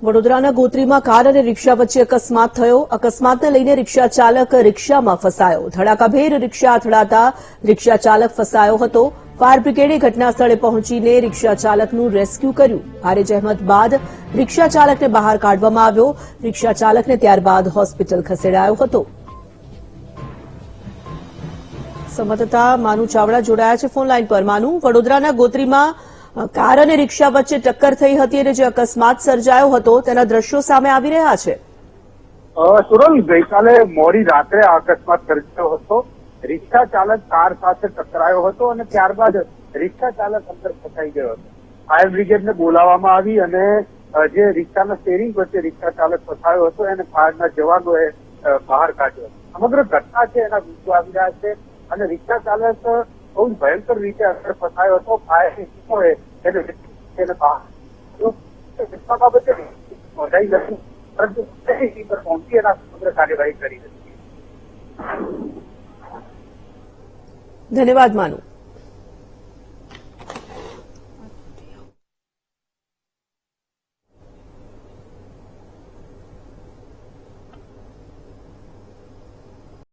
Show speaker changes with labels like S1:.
S1: વડોદરાના ગોત્રીમાં કાર અને રિક્ષા વચ્ચે અકસ્માત થયો. અકસ્માતને લઈને રિક્ષા ચાલક રિક્ષામાં ફસાયો. ધડાકાભેર રિક્ષા અથડાતા રિક્ષા ચાલક ફસાયો હતો. ફાયર બ્રિગેડે ઘટના સ્થળે પહોંચીને રિક્ષા ચાલકનું રેસ્ક્યુ કર્યું. ભારે જહેમત બાદ રિક્ષા ચાલકને બહાર કાઢવામાં આવ્યો. રિક્ષા ચાલકને ત્યારબાદ હોસ્પિટલ ખસેડાયો હતો. સંવાદદાતા માનુ ચાવડા જોડાયા છે ફોન લાઈન પર. માનુ, વડોદરાના ગોત્રીમાં કાર અને રિક્ષા વચ્ચે ટક્કર થઈ હતી અને જે અકસ્માત સર્જાયો હતો તેના દ્રશ્યો સામે આવી રહ્યા છે.
S2: સુરલ, ગઈકાલે મોડી રાત્રે આ અકસ્માત સર્જાયો હતો. રિક્ષા ચાલક કાર સાથે ટકરાયો હતો અને ત્યારબાદ રિક્ષા ચાલક અંદર ફસાઈ ગયો હતો. ફાયર બ્રિગેડને બોલાવવામાં આવી અને જે રિક્ષાના સ્ટેરિંગ વચ્ચે રિક્ષા ચાલક ફસાયો હતો એને ફાયરના જવાનોએ બહાર કાઢ્યો. સમગ્ર ઘટના છે એના વિડીયો આવી રહ્યા છે અને રિક્ષા ચાલક બહુ ભયંકર રીતે અંદર ફસાયો હતો. ફાયરની ટીમોએ એને બહાર બાબતે નોંધાઈ નથી, પરંતુ પર પહોંચી એના સમગ્ર કાર્યવાહી કરી હતી.
S1: ધન્યવાદ માનુ.